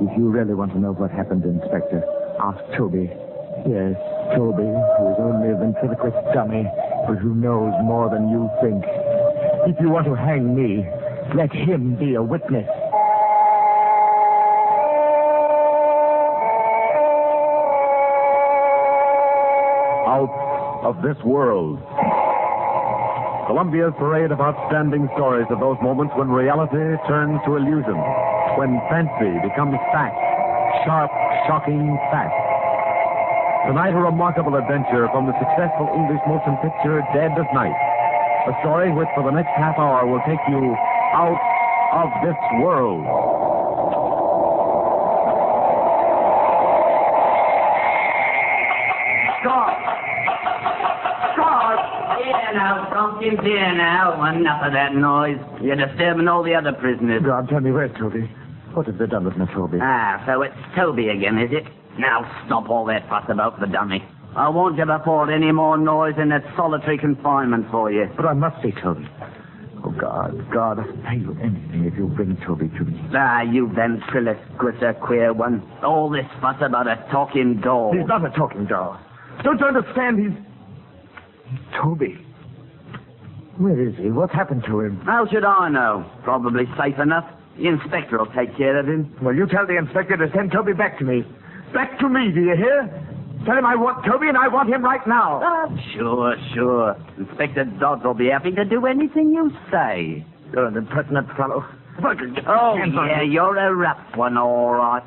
If you really want to know what happened, Inspector, ask Toby. Yes, Toby, who is only a ventriloquist dummy, but who knows more than you think. If you want to hang me, let him be a witness. Out of this world. Columbia's parade of outstanding stories of those moments when reality turns to illusion, when fancy becomes fact, sharp, shocking fact. Tonight, a remarkable adventure from the successful English motion picture Dead of Night. A story which for the next half hour will take you out of this world. Stop! Here now, Tompkins, here now. Enough of that noise. You're disturbing all the other prisoners. God, tell me where's Toby? What have they done with my Toby? So it's Toby again, is it? Now stop all that fuss about the dummy. I won't ever afford any more noise in that solitary confinement for you. But I must see Toby. Oh, God, I'll pay you anything if you bring Toby to me. You ventriloquist, a queer one. All this fuss about a talking doll. He's not a talking doll. Don't you understand? He's Toby. Where is he? What's happened to him? How should I know? Probably safe enough. The inspector will take care of him. Well, you tell the inspector to send Toby back to me. Back to me, do you hear? Tell him I want Toby and I want him right now. Sure. Inspector Dodds will be happy to do anything you say. You're an impertinent fellow. Oh, yeah, you're a rough one, all right.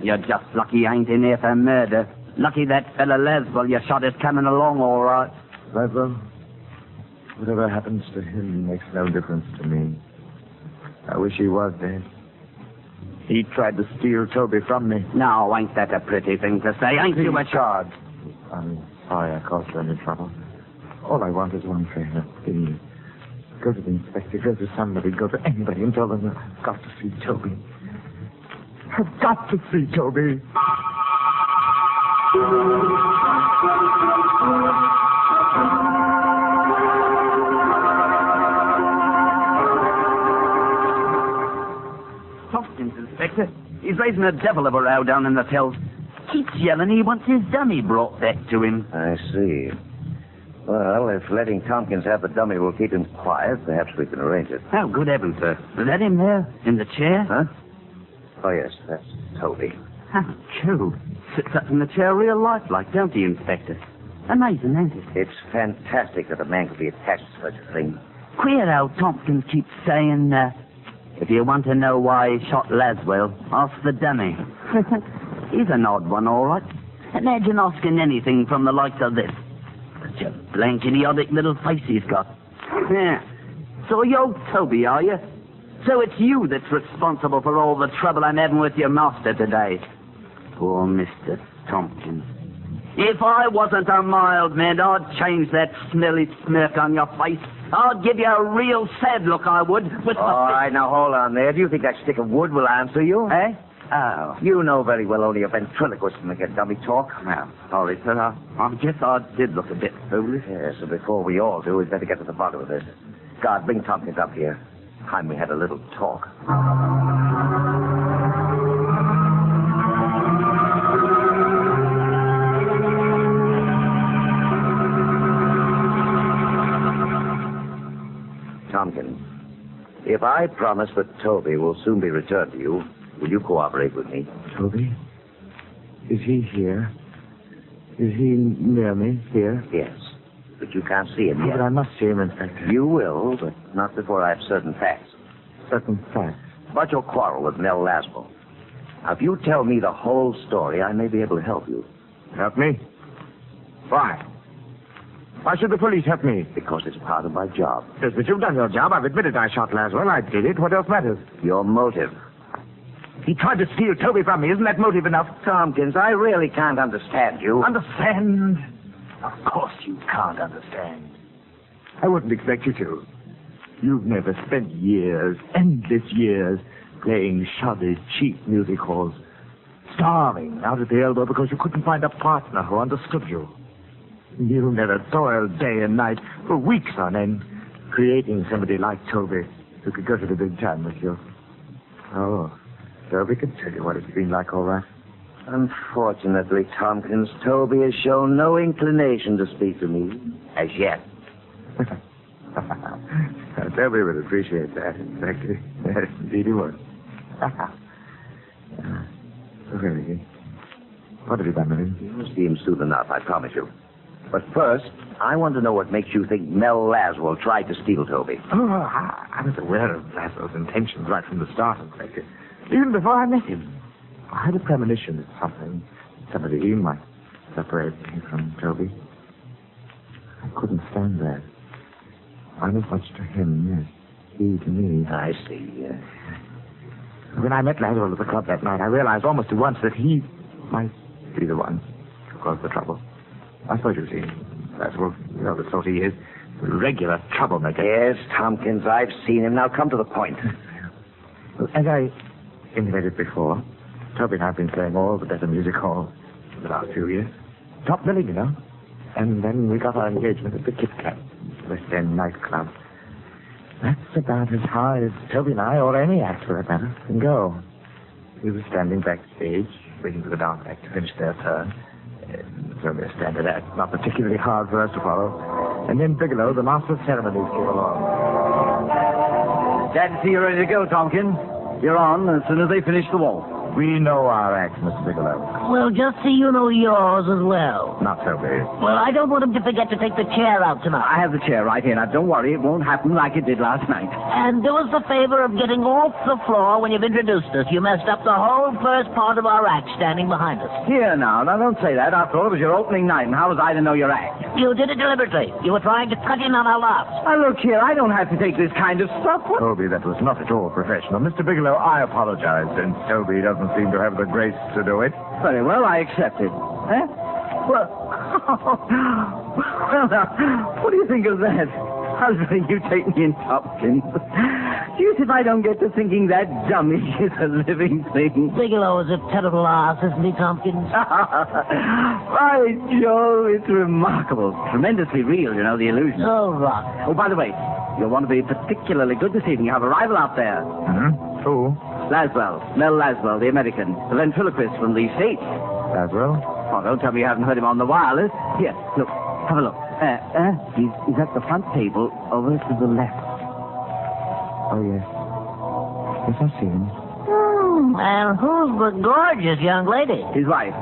You're just lucky I ain't in here for murder. Lucky that fella Leswell you shot is coming along, all right. Leswell? Whatever happens to him makes no difference to me. I wish he was dead. He tried to steal Toby from me. No, ain't that a pretty thing to say? Ain't you a charge? I'm sorry I caused you any trouble. All I want is one favor. Please. Go to the inspector, go to somebody, go to anybody and tell them I've got to see Toby. I've got to see Toby. Tompkins, Inspector. He's raising a devil of a row down in the cells. Keeps yelling he wants his dummy brought back to him. I see. Well, if letting Tompkins have the dummy will keep him quiet, perhaps we can arrange it. Oh, good heavens, sir. Is that him there, in the chair? Huh? Oh, yes, that's Toby. How true. Sits up in the chair real lifelike, don't he, Inspector? Amazing, ain't it? It's fantastic that a man could be attached to such a thing. Queer how Tompkins keeps saying, if you want to know why he shot Laswell, ask the dummy. He's an odd one, all right. Imagine asking anything from the likes of this. Such a blank, idiotic little face he's got. Yeah. So you're Toby, are you? So it's you that's responsible for all the trouble I'm having with your master today. Poor Mr. Tompkins. If I wasn't a mild man, I'd change that smelly smirk on your face. I'd give you a real sad look, I would. All right, now hold on there. Do you think that stick of wood will answer you? Eh? Oh. You know very well only a ventriloquist can make a dummy talk. Well, sorry, sir. I guess I did look a bit foolish. Yes, so before we all do, we'd better get to the bottom of this. God, bring Tompkins up here. Time we had a little talk. Tompkins, if I promise that Toby will soon be returned to you, will you cooperate with me? Toby? Is he here? Is he near me here? Yes, but you can't see him yet. But I must see him, Inspector. You will, but not before I have certain facts. Certain facts? About your quarrel with Nell Laswell. Now, if you tell me the whole story, I may be able to help you. Help me? Why? Why should the police help me? Because it's part of my job. Yes, but you've done your job. I've admitted I shot Laswell. I did it. What else matters? Your motive. He tried to steal Toby from me. Isn't that motive enough? Tompkins, I really can't understand you. Understand? Of course you can't understand. I wouldn't expect you to. You've never spent years, endless years, playing shoddy, cheap music halls, starving out at the elbow because you couldn't find a partner who understood you. You never toiled day and night for weeks on end, creating somebody like Toby who could go to the big time with you. Oh, Toby could tell you what it's been like, all right. Unfortunately, Tompkins, Toby has shown no inclination to speak to me as yet. Toby would appreciate that, exactly. Yes, indeed he would. Really, what have you done with him? You'll see him soon enough, I promise you. But first, I want to know what makes you think Mel Laswell tried to steal Toby. Oh, I was aware of Laswell's intentions right from the start, Inspector. Even before I met him. I had a premonition that somebody might separate me from Toby. I couldn't stand that. I was much to him, yes. He to me. I see, yes. When I met Laswell at the club that night, I realized almost at once that he might be the one who caused the trouble. I suppose you've seen Laswell, you know the sort he is. A regular troublemaker. Yes, Tompkins, I've seen him. Now come to the point. Well, as I intimated before, Toby and I have been playing all the better music halls for the last few years. Top billing, you know. And then we got our engagement at the Kit Kat, West End nightclub. That's about as high as Toby and I, or any act for that matter, can go. We were standing backstage, waiting for the dance act to finish their turn. It's only a standard act, not particularly hard for us to follow. And then Bigelow, the master of ceremonies, came along. Glad to see you ready to go, Tompkins. You're on as soon as they finish the waltz. We know our act, Mr. Bigelow. Well, just so you know yours as well. Not Toby. Well, I don't want him to forget to take the chair out tonight. I have the chair right here. Now, don't worry. It won't happen like it did last night. And do us the favor of getting off the floor when you've introduced us. You messed up the whole first part of our act standing behind us. Here now. Now, don't say that. After all, it was your opening night, and how was I to know your act? You did it deliberately. You were trying to cut in on our laughs. Now, look here. I don't have to take this kind of stuff. Toby, that was not at all professional. Mr. Bigelow, I apologize, since Toby doesn't seem to have the grace to do it. Very well, I accept it. Eh? Well, well, now, what do you think of that? Husband, you take me in, Tompkins. Geez, if I don't get to thinking that dummy is a living thing. Bigelow is a terrible ass, isn't he, Tompkins? By Jove, it's remarkable. Tremendously real, you know, the illusion. Oh, rock. Oh, by the way, you'll want to be particularly good this evening. You have a rival out there. Who? Laswell. Mel Laswell, the American. The ventriloquist from the States. Laswell? Oh, don't tell me you haven't heard him on the wireless. Here, look. Have a look. He's at the front table over to the left. Oh, yes. Yes, I see him. And who's the gorgeous young lady? His wife.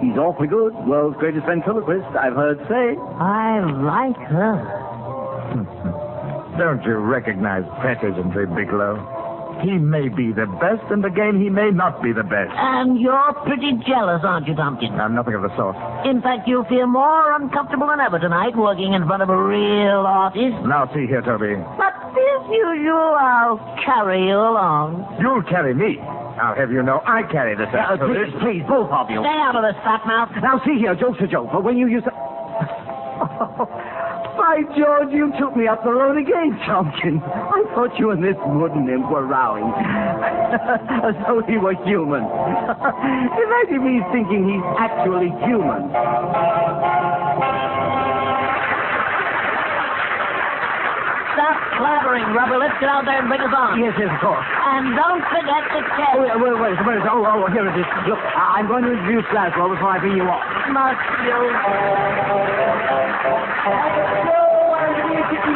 He's awfully good. World's greatest ventriloquist, I've heard say. I like her. Don't you recognize precision, Bigelow? He may be the best, and again, he may not be the best. And you're pretty jealous, aren't you, Tompkins? I'm nothing of the sort. In fact, you feel more uncomfortable than ever tonight working in front of a real artist. Now, see here, Toby. But as usual, I'll carry you along. You'll carry me. I'll have you know I carry this act, Toby. Please, both of you. Stay out of this, fat mouth. Now, see here, joke's a joke, but when you used to... By George, you took me up the road again, Tompkins. I thought you and this wooden imp were rowing. As though he were human. Imagine me thinking he's actually human. Stop clattering, rubber. Let's get out there and bring us on. Yes, of course. And don't forget the chair. Wait. Oh, here it is. Look, I'm going to introduce Laswell before I bring you off. Must you?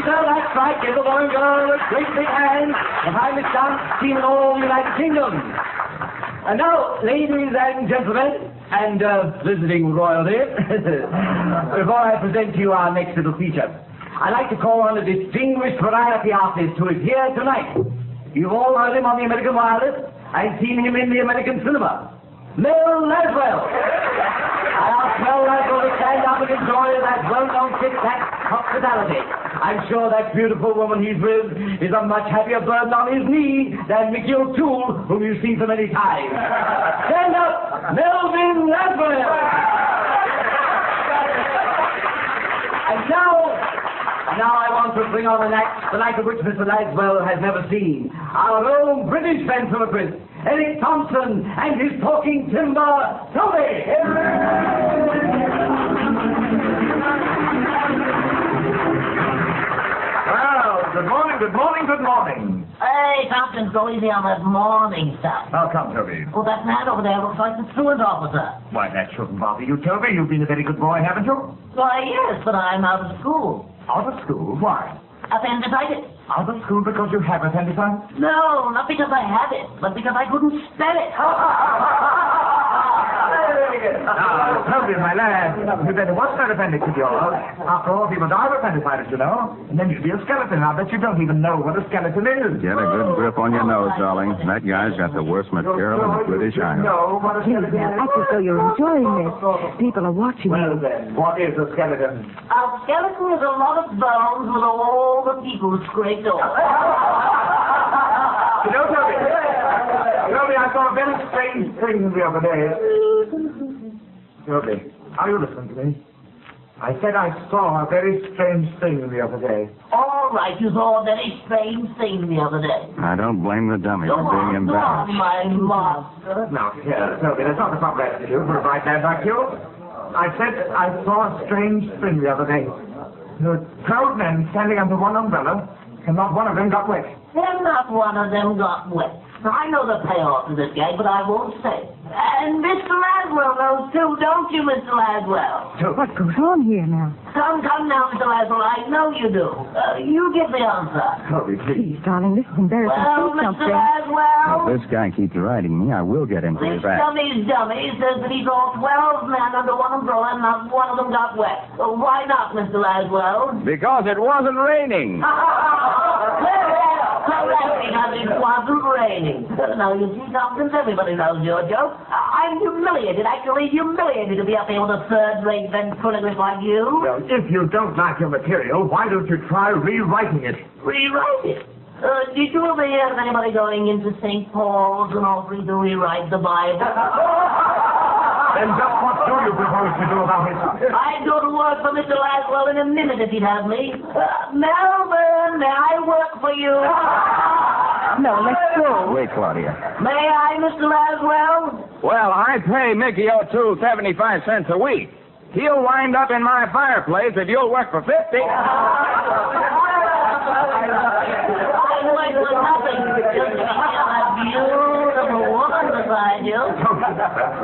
That's right. Give the boy and girl a great big hand. The finest dance seen in all the United Kingdom. And now, ladies and gentlemen, and visiting royalty, before I present to you our next little feature, I'd like to call on a distinguished variety artist who is here tonight. You've all heard him on the American wireless and seen him in the American cinema. Mel Laswell. I ask Mel Laswell to stand up and enjoy that well-known Kit Kat hospitality. I'm sure that beautiful woman he's with is a much happier burden on his knee than Mickey O'Toole, whom you've seen so many times. Stand up, Melvin Laswell. And now I want to bring on an act, the like of which Mr. Laswell has never seen. Our own British ventriloquist, Eric Thompson, and his talking timber, Toby. Well, good morning. Hey, Tompkins, go easy on that morning stuff. How come, Toby? Oh, that man over there looks like the truant officer. Why, that shouldn't bother you, Toby. You've been a very good boy, haven't you? Why, yes, but I'm out of school. Out of school? Why? Appendicitis. Out of school because you have appendicitis? No, not because I have it, but because I couldn't spell it. Now, Toby, my lad, you better watch that appendix of yours. After all, people die of appendicitis, you know. And then you'd be a skeleton. I bet you don't even know what a skeleton is. Get a good grip on your nose, darling. That guy's got the worst material in the British Isles. No, what a skeleton is. Act as though you're enjoying this. People are watching Well, you. then, what is a skeleton? A skeleton is a lot of bones with all the people scraped off. You know, Toby, I saw a very strange thing the other day. Toby, are you listening to me? I said I saw a very strange thing the other day. All right, you saw a very strange thing the other day. I don't blame the dummy for being embarrassed. My master. Now, Toby, that's not the proper attitude for a bright lad like you. I said I saw a strange thing the other day. There were 12 men standing under one umbrella, and not one of them got wet. And not one of them got wet. I know the payoff to this gag, but I won't say. And Mr. Laswell knows too, don't you, Mr. Laswell? What goes on here now? Come now, Mr. Laswell, I know you do. You give the answer. Toby, please. Please, darling, this is embarrassing. Well, Say Mr. something. Laswell, If this guy keeps riding me, I will get him for this his back. dummy says that he saw 12 men under one umbrella and not one of them got wet. Why not, Mr. Laswell? Because it wasn't raining. Correct, because it wasn't raining. Now, you see, Tompkins, everybody knows your joke. I'm humiliated, actually humiliated to be up here with a third-rate ventriloquist like you. Well, if you don't like your material, why don't you try rewriting it? Rewrite it. Did you ever hear of anybody going into St. Paul's and offering to rewrite the Bible? Then just what do you propose to do about it? I'd go to work for Mr. Laswell in a minute if he'd have me. Melvin, may I work for you? No, let's go. Wait, Claudia. May I, Mr. Laswell? Well, I pay Mickey O'Toole 75 cents a week. He'll wind up in my fireplace if you'll work for 50. I wait for nothing. Just to have a beautiful woman beside you.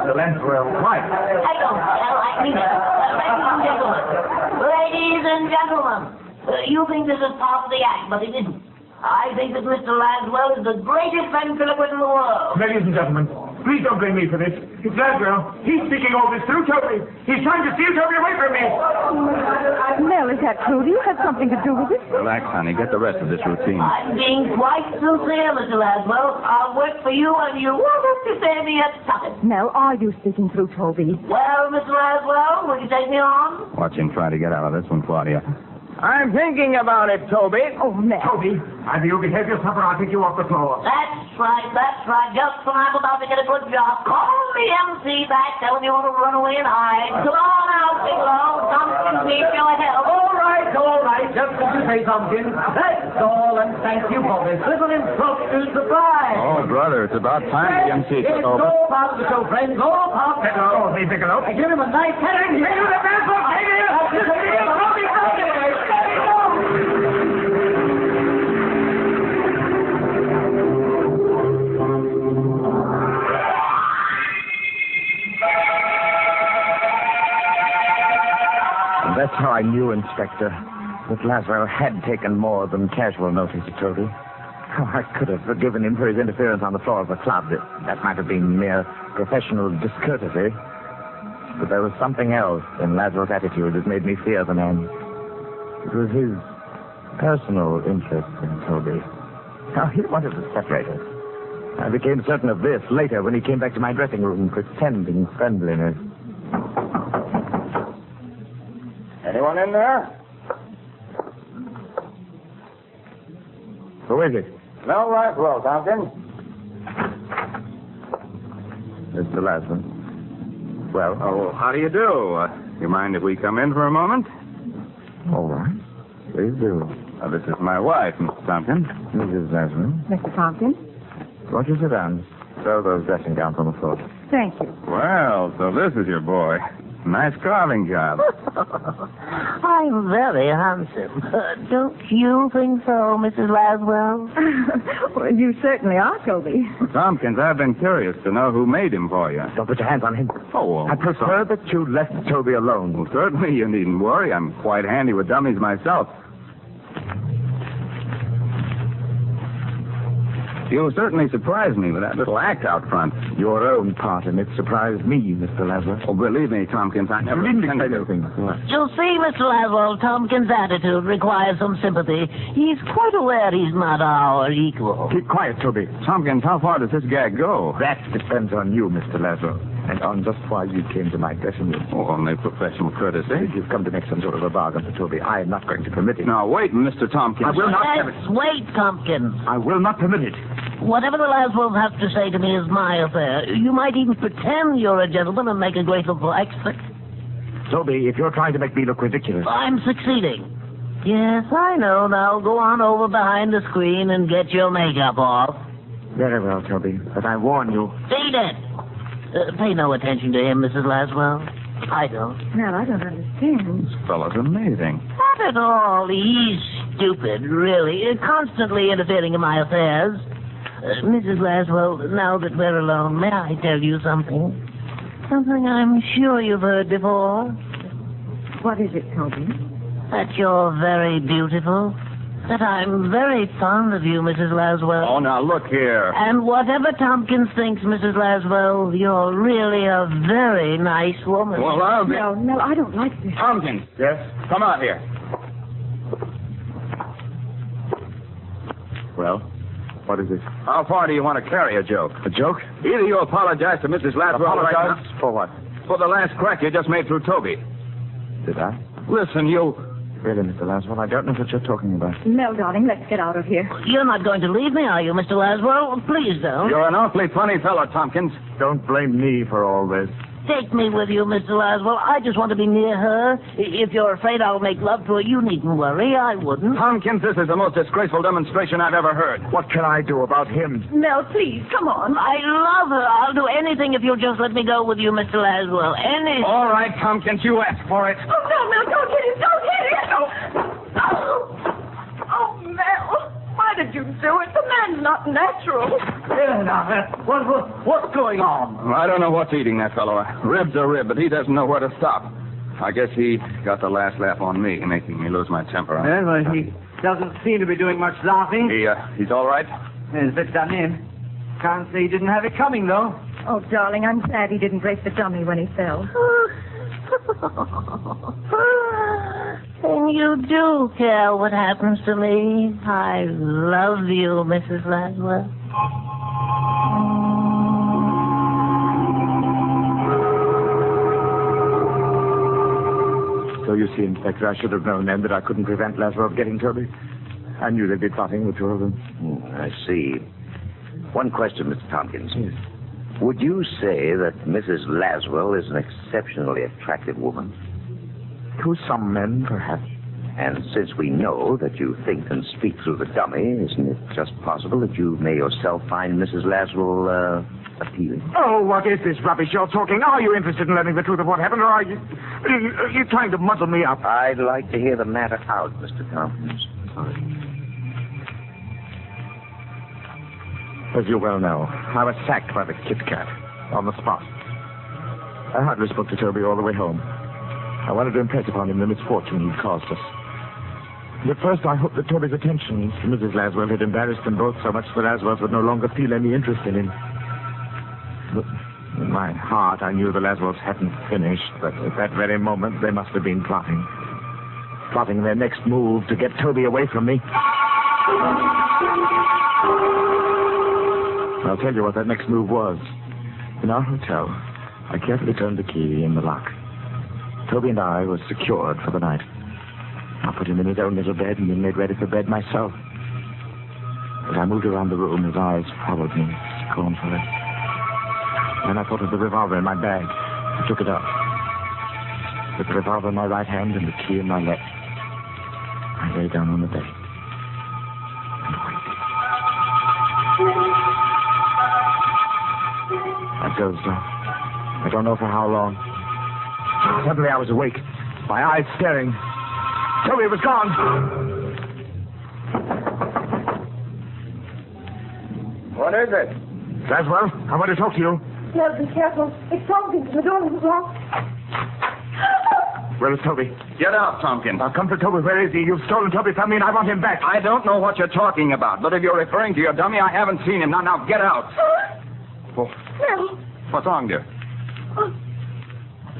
The Lanswell wife. I don't care. I mean it. Ladies and gentlemen, you think this is part of the act, but it isn't. I think that Mr. Laswell is the greatest ventriloquist in the world. Ladies and gentlemen, please don't blame me for this. It's Laswell. He's speaking all this through Toby. He's trying to steal Toby away from me. Mel, is that true? Do you have something to do with it? Relax, honey. Get the rest of this routine. I'm being quite sincere, Mr. Laswell. I'll work for you and you won't have to pay me a tuppence. Mel, are you speaking through Toby? Well, Mr. Laswell, will you take me on? Watch him try to get out of this one, Claudia. I'm thinking about it, Toby. Oh, Mel. Toby, either you behave yourself or I'll take you off the floor. That's right. Just when I'm about to get a good job, call the MC back, tell him you want to run away and hide. Come on out, Bigelow. Tompkins needs your help. All right. Just as you say, Tompkins. That's all, and thank you for this little impromptu surprise. Oh, brother, it's about time the MC It's took over. all part of the show, friends. All part of it. Oh, hey, Bigelow. I give him a nice heading. Give him the best one. Take it. That's how I knew, Inspector, that Laswell had taken more than casual notice of Toby. Oh, I could have forgiven him for his interference on the floor of the club. That might have been mere professional discourtesy. But there was something else in Laswell's attitude that made me fear the man. It was his personal interest in Toby. Now, he wanted to separate us. I became certain of this later when he came back to my dressing room pretending friendliness. Anyone in there? Who is it? No, Laswell, Tompkins. Mr. Laswell. Well, Oh, how do you do? You mind if we come in for a moment? all right. Please do. This is my wife, Mr. Tompkins. Mrs. Laswell. Mr. Tompkins? Won't you sit down? Throw those dressing gowns on the floor. Thank you. Well, so this is your boy. Nice carving job. I'm very handsome. Don't you think so, Mrs. Laswell? Well, you certainly are, Toby. Tompkins, I've been curious to know who made him for you. Don't put your hands on him. Oh, well, I prefer that you left Toby alone. Well, certainly, you needn't worry. I'm quite handy with dummies myself. You certainly surprised me with that little act out front. Your own part in it surprised me, Mr. Laswell. Oh, believe me, Tompkins, I never You didn't intended explain to. anything. You'll see, Mr. Laswell, Tompkins' attitude requires some sympathy. He's quite aware he's not our equal. Keep quiet, Toby. Tompkins, how far does this gag go? That depends on you, Mr. Laswell, and on just why you came to my dressing room. Oh, only professional courtesy. If you've come to make some sort of a bargain for Toby, I am not going to permit it. Now, wait, Mr. Tompkins. I will not have it. Let's wait, Tompkins. I will not permit it. Whatever the Laswells have to say to me is my affair. You might even pretend you're a gentleman and make a grateful flex. Toby, if you're trying to make me look ridiculous... I'm succeeding. Yes, I know. Now go on over behind the screen and get your makeup off. Very well, Toby, but I warn you... Beat it! Pay no attention to him, Mrs. Laswell. I don't. Well, I don't understand. This fellow's amazing. Not at all. He's stupid, really. Constantly interfering in my affairs. Mrs. Laswell, now that we're alone, may I tell you something? Something I'm sure you've heard before. What is it, Toby? That you're very beautiful. That I'm very fond of you, Mrs. Laswell. Oh, now, look here. And whatever Tompkins thinks, Mrs. Laswell, you're really a very nice woman. Well, I'll be... No, I don't like this. Tompkins. Yes? Come out here. Well, what is it? How far do you want to carry a joke? A joke? Either you apologize to Mrs. Laswell right Apologize? now For what? for the last crack you just made through Toby. Did I? Listen, you... Really, Mr. Laswell, I don't know what you're talking about. Mel, darling, let's get out of here. You're not going to leave me, are you, Mr. Laswell? Please don't. You're an awfully funny fellow, Tompkins. Don't blame me for all this. Take me with you, Mr. Laswell. I just want to be near her. If you're afraid I'll make love to her, you needn't worry. I wouldn't. Tompkins, this is the most disgraceful demonstration I've ever heard. What can I do about him? Mel, please, come on. I love her. I'll do anything if you'll just let me go with you, Mr. Laswell. Anything. All right, Tompkins, you asked for it. Oh, no, Mel, don't hit him. Don't hit him. Oh, Mel. Why did you do it? The man's not natural. Yeah, now, what's going on? I don't know what's eating that fellow. A rib's a rib, but he doesn't know where to stop. I guess he got the last laugh on me, making me lose my temper. Well, he doesn't seem to be doing much laughing. He's all right? He's a bit done in. Can't say he didn't have it coming, though. Oh, darling, I'm glad he didn't break the dummy when he fell. Then you do care what happens to me. I love you, Mrs. Laswell. So you see, Inspector, I should have known then that I couldn't prevent Laswell getting Toby. I knew they'd be plotting, the two of them. I see. One question, Mr. Tompkins. Yes. Would you say that Mrs. Laswell is an exceptionally attractive woman? To some men, perhaps. And since we know that you think and speak through the dummy, isn't it just possible that you may yourself find Mrs. Laswell appealing? Oh, what is this rubbish you're talking? Are you interested in learning the truth of what happened, or are you trying to muddle me up? I'd like to hear the matter out, Mr. Tompkins. As you well know, I was sacked by the Kit Kat on the spot. I hardly spoke to Toby all the way home. I wanted to impress upon him the misfortune he'd caused us. At first, I hoped that Toby's attentions to Mrs. Laswell had embarrassed them both so much that Laswell would no longer feel any interest in him. But in my heart, I knew the Laswells hadn't finished, that at that very moment, they must have been plotting. Plotting their next move to get Toby away from me. I'll tell you what that next move was. In our hotel, I carefully turned the key in the lock. Toby and I were secured for the night. I put him in his own little bed and then made ready for bed myself. As I moved around the room, his eyes followed me scornfully. Then I thought of the revolver in my bag. I took it up. With the revolver in my right hand and the key in my left, I lay down on the bed and waited. I dozed off. I don't know for how long. Suddenly I was awake, my eyes staring. Toby was gone. What is it? Laswell, I want to talk to you. Well, be careful. It's Tompkins. The door is locked. Where is Toby? Get out, Tompkins. Now come to Toby. Where is he? You've stolen Toby from me and I want him back. I don't know what you're talking about, but if you're referring to your dummy, I haven't seen him. Now, get out. Oh. No. What's wrong, dear?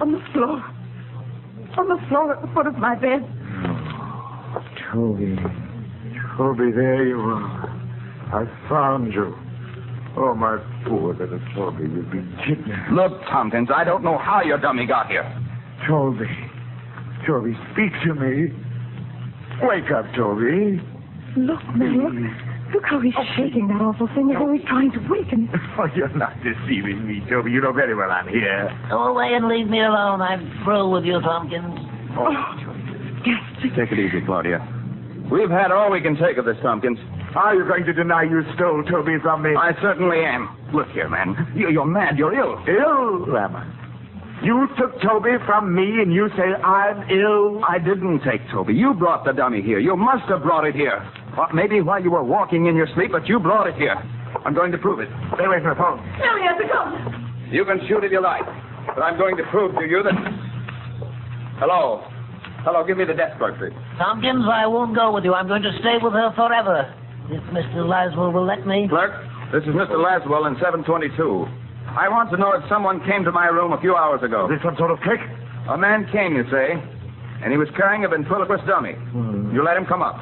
On the floor. On the floor at the foot of my bed. Toby. Toby, there you are. I found you. Oh, my poor little Toby, you've been kidnapped. Look, Tompkins, I don't know how your dummy got here. Toby. Toby, speak to me. Wake up, Toby. Look, Mel. Look how he's shaking that awful thing as though he's trying to waken. Oh, you're not deceiving me, Toby. You know very well I'm here. Go away and leave me alone. I'm through with you, Tompkins. Oh, Yes. Take it easy, Claudia. We've had all we can take of this, Tompkins. are you going to deny you stole Toby from me? I certainly am. Look here, man. You're mad. You're ill. Ill, am I? You took Toby from me and you say I'm ill? I didn't take Toby. You brought the dummy here. You must have brought it here. Well, maybe while you were walking in your sleep, but you brought it here. I'm going to prove it. Stay away from the phone. Now he has to come. You can shoot if you like, but I'm going to prove to you that... Hello. Hello, give me the desk clerk, please. Tompkins, I won't go with you. I'm going to stay with her forever. If Mr. Laswell will let me. Clerk, this is Mr. Laswell in 722. I want to know if someone came to my room a few hours ago. Is this some sort of trick? A man came, you say, and he was carrying a ventriloquist dummy. You let him come up.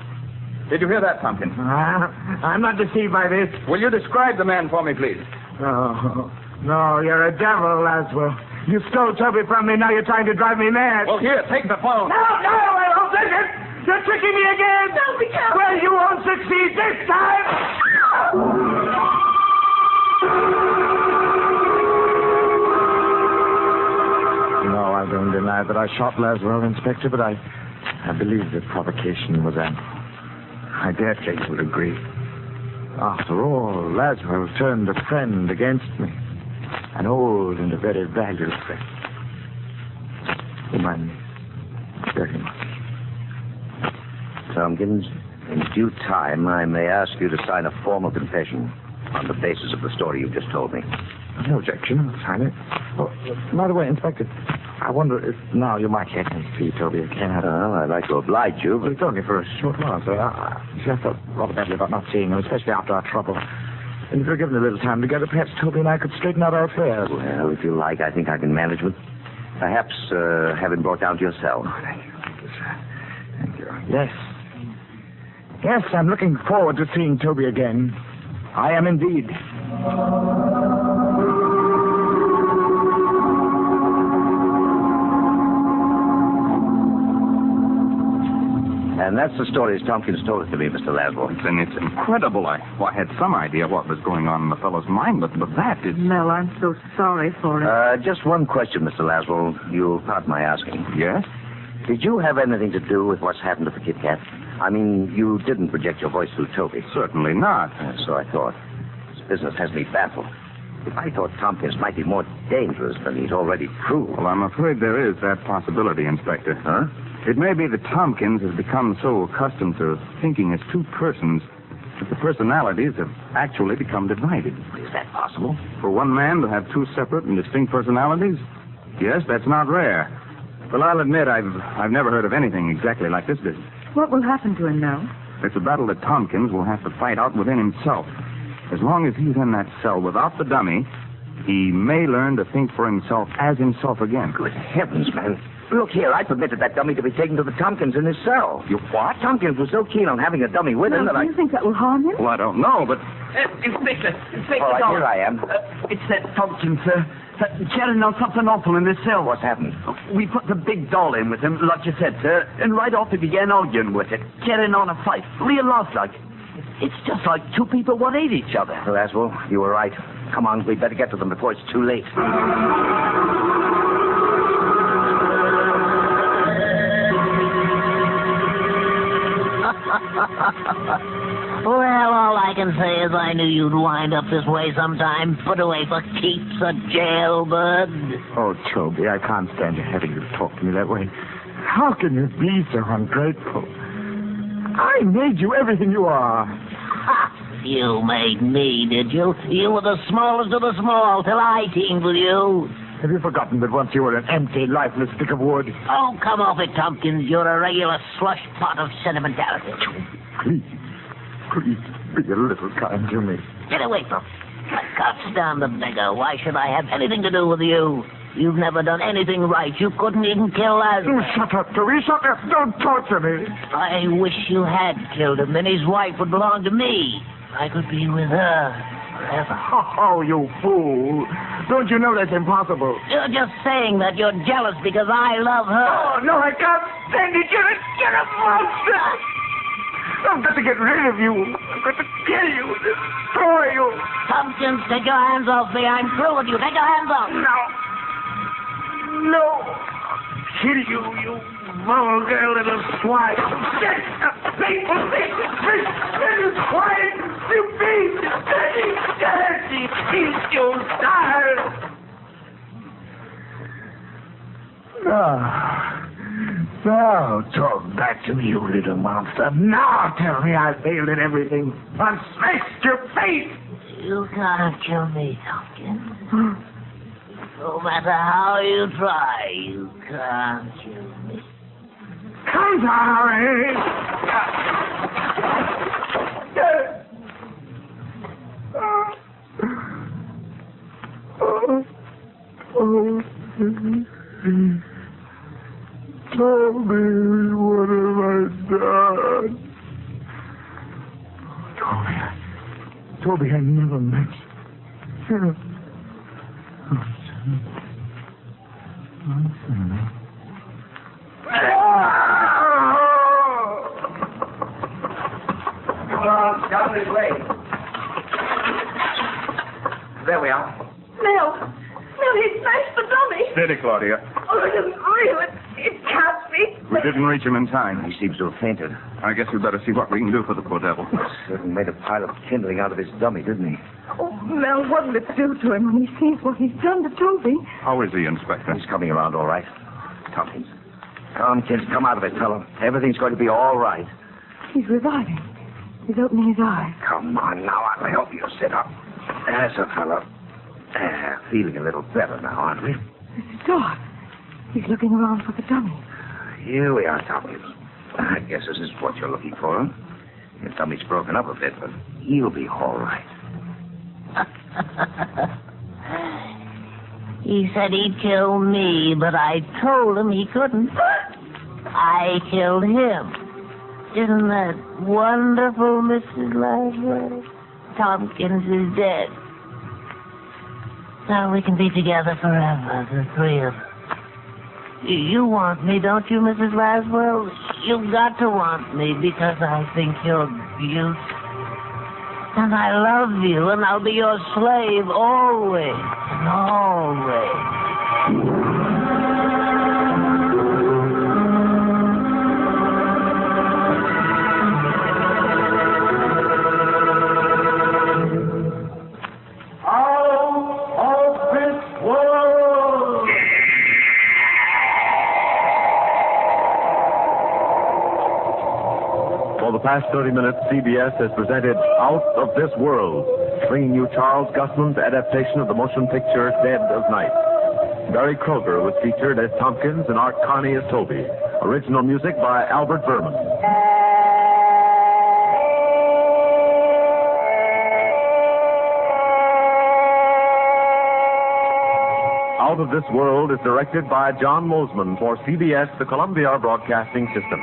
Did you hear that, Tompkins? I'm not deceived by this. Will you describe the man for me, please? No, you're a devil, Laswell. You stole Toby from me, now you're trying to drive me mad. Well, here, take the phone. No, I won't take it. You're tricking me again. No, be careful. Well, you won't succeed this time. No, I don't deny that I shot Laswell, Inspector, but I believe the provocation was ample. I dare say you will agree. After all, Laswell turned a friend against me. An old and a very valued friend. Whom I miss very much. Tompkins, in due time, I may ask you to sign a formal confession on the basis of the story you've just told me. No objection. I'll sign it. Oh, by the way, Inspector, I wonder if now you might let me see Toby again. Well, I'd like to oblige you, But but... it's only for a short while, sir. I felt rather badly about not seeing him, especially after our trouble. And if we were given a little time together, perhaps Toby and I could straighten out our affairs. Well, if you like, I think I can manage it. Perhaps have him brought down to your cell. Oh, thank you, sir. Thank you. Yes. Yes, I'm looking forward to seeing Toby again. I am indeed. And that's the story as Tompkins told it to me, Mr. Laswell. And it's incredible. I had some idea what was going on in the fellow's mind, but that is... Mel, I'm so sorry for it. Just one question, Mr. Laswell. You'll pardon my asking. Yes? Did you have anything to do with what's happened to the Kit Kat? I mean, you didn't project your voice through Toby. Certainly not. So I thought. This business has me baffled. If I thought Tompkins might be more dangerous than he's already proved. Well, I'm afraid there is that possibility, Inspector. Huh? It may be that Tompkins has become so accustomed to thinking as two persons that the personalities have actually become divided. Is that possible? For one man to have two separate and distinct personalities? Yes, that's not rare. Well, I'll admit I've never heard of anything exactly like this business. What will happen to him now? It's a battle that Tompkins will have to fight out within himself. As long as he's in that cell without the dummy, he may learn to think for himself as himself again. Good heavens, man. Look here, I permitted that dummy to be taken to the Tompkins in his cell. You what? Tompkins was so keen on having a dummy with him Mel, that do you think that will harm him? Well, I don't know, but... Inspector, All right, here I am. It's that Tompkins, sir. Carrying on something awful in this cell. What's happened? We put the big doll in with him, like you said, sir, and right off he began arguing with it, carrying on a fight, real lifelike. It's just like two people what hate each other. Well, Laswell, you were right. Come on, we'd better get to them before it's too late. Well, all I can say is I knew you'd wind up this way sometime. Put away for keeps, a jailbird. Oh, Toby, I can't stand having you talk to me that way. How can you be so ungrateful? I made you everything you are. Ha! You made me, did you? You were the smallest of the small till I teamed with you. Have you forgotten that once you were an empty, lifeless stick of wood? Oh, come off it, Tompkins. You're a regular slush pot of sentimentality. Please, be a little kind to me. Get away from me. I can't stand the beggar. Why should I have anything to do with you? You've never done anything right. You couldn't even kill Lazarus. Oh, shut up, Toby. Shut up. Don't torture me. I wish you had killed him, then his wife would belong to me. I could be with her forever. Oh, you fool. Don't you know that's impossible? You're just saying that you're jealous because I love her. Oh, no, I can't stand it. You're a monster. I've got to get rid of you. I've got to kill you, destroy you. Tompkins, take your hands off me. I'm through with you. Take your hands off. No. Kill you, you vulgar little swine. Get a painful thing. Little swine. You beast. Dirty beast, you style. Now talk back to me, you little monster. Now tell me I failed at everything. I smashed your face. You can't kill me, Tompkins. No matter how you try, you can't kill me. Come on, Toby, what have I done? Toby, I never meant. Come on, down this way. There we are. Mel, he smashed the dummy. Steady, Claudia. Oh, it isn't real. It can't be. We didn't reach him in time. He seems to have fainted. I guess we better see what we can do for the poor devil. Certainly made a pile of kindling out of his dummy, didn't he? Oh, Mel, what'll it do to him when he sees what he's done to Toby? How is he, Inspector? He's coming around all right. Tompkins, come out of it, fella. Everything's going to be all right. He's reviving. He's opening his eyes. Come on now, I'll help you sit up. There's a fella. Feeling a little better now, aren't we? This is Doc. He's looking around for the dummy. Here we are, Tompkins. I guess this is what you're looking for. Your tummy's broken up a bit, but he'll be all right. He said he'd kill me, but I told him he couldn't. I killed him. Isn't that wonderful, Mrs. Lazarus? Tompkins is dead. Now we can be together forever, the three of us. You want me, don't you, Mrs. Laswell? You've got to want me because I think you're beautiful. And I love you, and I'll be your slave always and always. For the past 30 minutes, CBS has presented Out of This World, bringing you Charles Gusman's adaptation of the motion picture Dead of Night. Barry Kroger was featured as Tompkins and Art Carney as Toby. Original music by Albert Berman. Out of This World is directed by John Mosman for CBS, the Columbia Broadcasting System.